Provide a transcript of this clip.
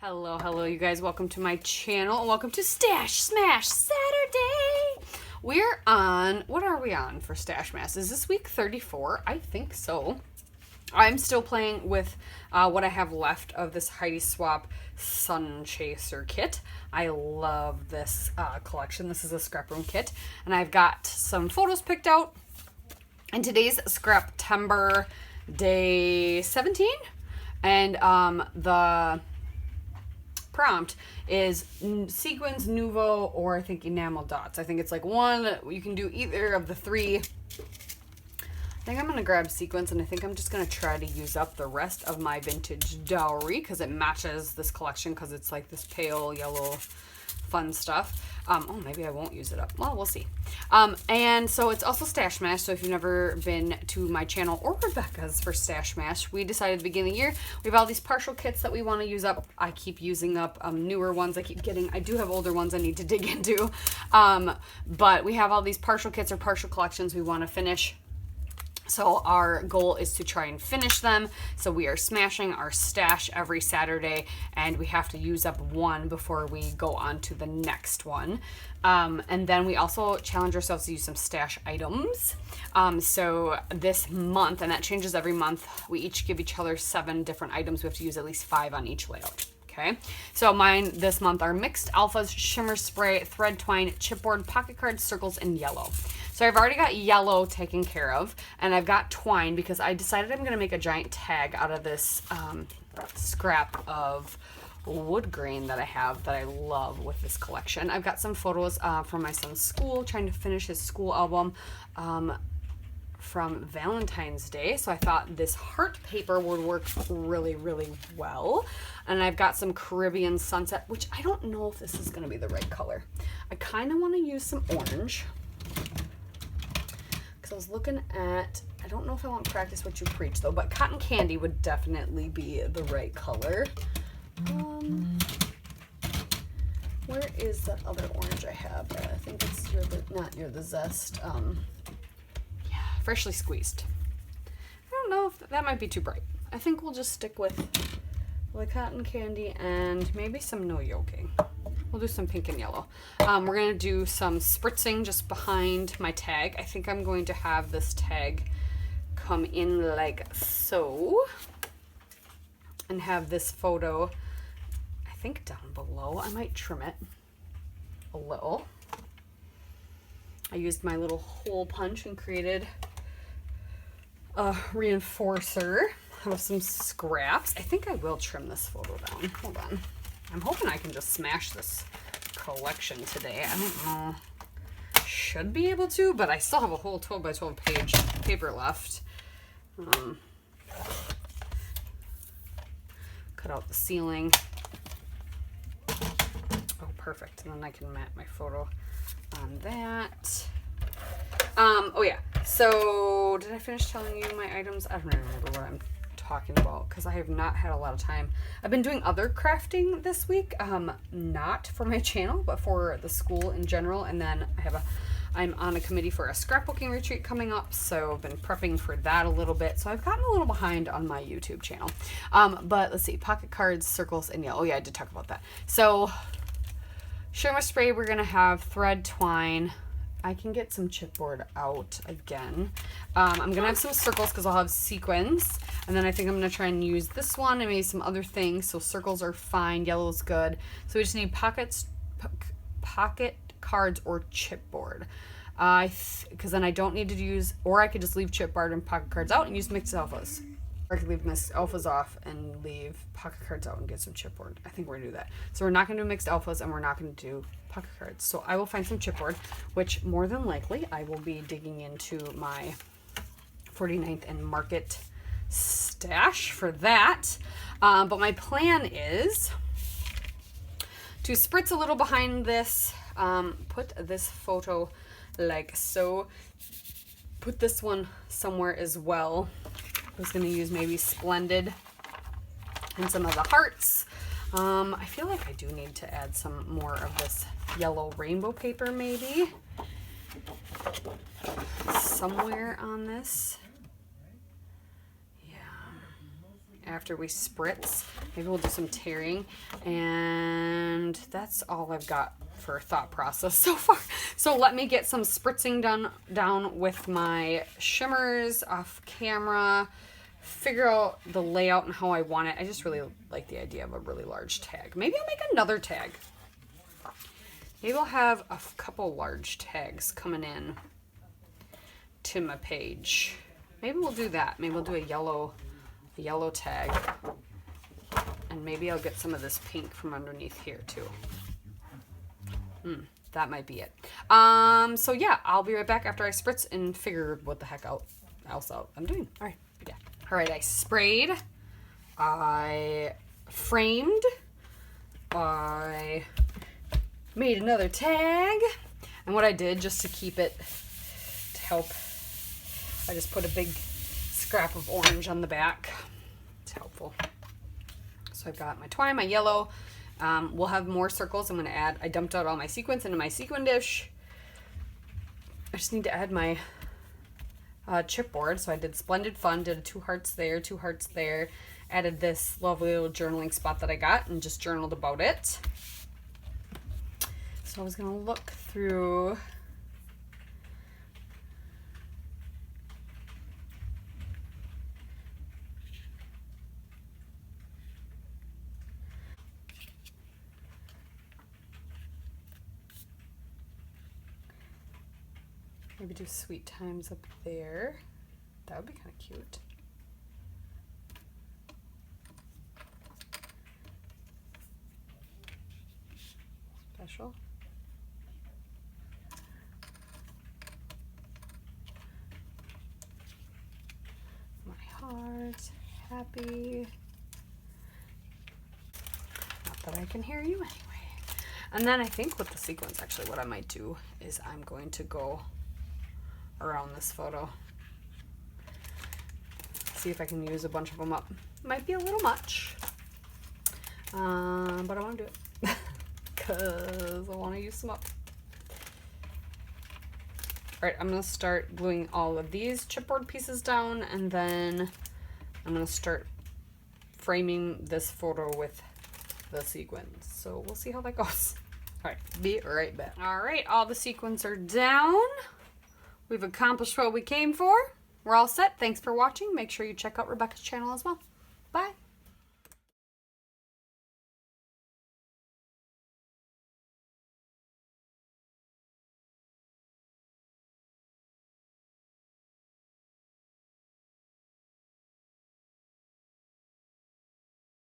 Hello, you guys. Welcome to my channel and welcome to Stash Smash Saturday. We're on, what are we on for Stash Smash? Is this week 34? I think so. I'm still playing with what I have left of this Heidi Swap Sun Chaser kit. I love this collection. This is a scrap room kit, and I've got some photos picked out. And today's Scraptember day 17, and the prompt is Sequins, Nouveau, or I think Enamel Dots. I think it's like one, you can do either of the three. I think I'm going to grab Sequins, and I think I'm just going to try to use up the rest of my vintage dowry because it matches this collection because it's like this pale yellow fun stuff. Oh, maybe I won't use it up. Well, we'll see. And so it's also Stash Smash. So if you've never been to my channel or Rebecca's for Stash Smash, we decided at the beginning of the year, we have all these partial kits that we want to use up. I keep using up newer ones. I keep getting, I do have older ones I need to dig into. But we have all these partial kits or partial collections we want to finish. So our goal is to try and finish them. So we are smashing our stash every Saturday, and we have to use up one before we go on to the next one. And then we also challenge ourselves to use some stash items. So this month, and that changes every month, we each give each other 7 different items. We have to use at least 5 on each layout. Okay, so mine this month are Mixed Alphas, Shimmer Spray, Thread Twine, Chipboard, Pocket Cards, Circles, and Yellow. So I've already got Yellow taken care of, and I've got Twine because I decided I'm going to make a giant tag out of this scrap of wood grain that I have that I love with this collection. I've got some photos from my son's school, trying to finish his school album from Valentine's Day. So I thought this heart paper would work really, really well. And I've got some Caribbean sunset, which I don't know if this is going to be the right color. I kind of want to use some orange. Because I was looking at, I don't know if I want practice what you preach though, but cotton candy would definitely be the right color. Where is that other orange I have? I think it's not near the zest. Freshly squeezed. I don't know if that might be too bright. I think we'll just stick with the cotton candy and maybe some no yoking. We'll do some pink and yellow. We're going to do some spritzing just behind my tag. I think I'm going to have this tag come in like so and have this photo, I think, down below. I might trim it a little. I used my little hole punch and created a reinforcer out of some scraps. I think I will trim this photo down. Hold on. I'm hoping I can just smash this collection today. I don't know. Should be able to, but I still have a whole 12 by 12 page paper left. Cut out the ceiling. Oh, perfect. And then I can mat my photo on that. Oh yeah, so did I finish telling you my items? I don't remember what I'm talking about because I have not had a lot of time. I've been doing other crafting this week, not for my channel, but for the school in general. And then I'm on a committee for a scrapbooking retreat coming up, so I've been prepping for that a little bit. So I've gotten a little behind on my YouTube channel. But let's see, pocket cards, circles, and yellow. Oh yeah, I did talk about that. So Shimmer Spray, we're gonna have Thread Twine. I can get some chipboard out again. I'm going to have some circles because I'll have sequins. And then I think I'm going to try and use this one and maybe some other things. So circles are fine. Yellow's good. So we just need pocket cards or chipboard. Because then I don't need to use, or I could just leave chipboard and pocket cards out and use mixed alphas. Or I could leave mixed alphas off and leave pocket cards out and get some chipboard. I think we're going to do that. So we're not going to do mixed alphas and we're not going to do pocket cards. So I will find some chipboard, which more than likely I will be digging into my 49th and Market stash for that. But my plan is to spritz a little behind this, put this photo like so, put this one somewhere as well. I was going to use maybe Splendid and some of the hearts. I feel like I do need to add some more of this yellow rainbow paper maybe somewhere on this. Yeah. after we spritz. Maybe we'll do some tearing. And that's all I've got for thought process so far. So let me get some spritzing down with my shimmers off camera. Figure out the layout and how I want it. I just really like the idea of a really large tag. Maybe I'll make another tag. Maybe I'll have a couple large tags coming in to my page. Maybe we'll do that. Maybe we'll do a yellow tag. And maybe I'll get some of this pink from underneath here too. That might be it. So yeah, I'll be right back after I spritz and figure what the heck else I'm doing. All right, yeah. All right, I sprayed, I framed, I made another tag, and what I did just to keep it, to help, I just put a big scrap of orange on the back. It's helpful. So I've got my twine, my yellow. We'll have more circles. I'm going to add, I dumped out all my sequins into my sequin dish. I just need to add my chipboard. So I did Splendid Fun, did 2 hearts there, 2 hearts there. Added this lovely little journaling spot that I got and just journaled about it. So I was going to look through maybe do Sweet Times up there. That would be kind of cute. Special. My heart, happy. Not that I can hear you anyway. And then I think with the sequins, actually, what I might do is I'm going to go around this photo. See if I can use a bunch of them up. Might be a little much, but I want to do it because I want to use them up. All right, I'm going to start gluing all of these chipboard pieces down, and then I'm going to start framing this photo with the sequins. So we'll see how that goes. All right, be right back. All right, all the sequins are down. We've accomplished what we came for. We're all set. Thanks for watching. Make sure you check out Rebecca's channel as well. Bye.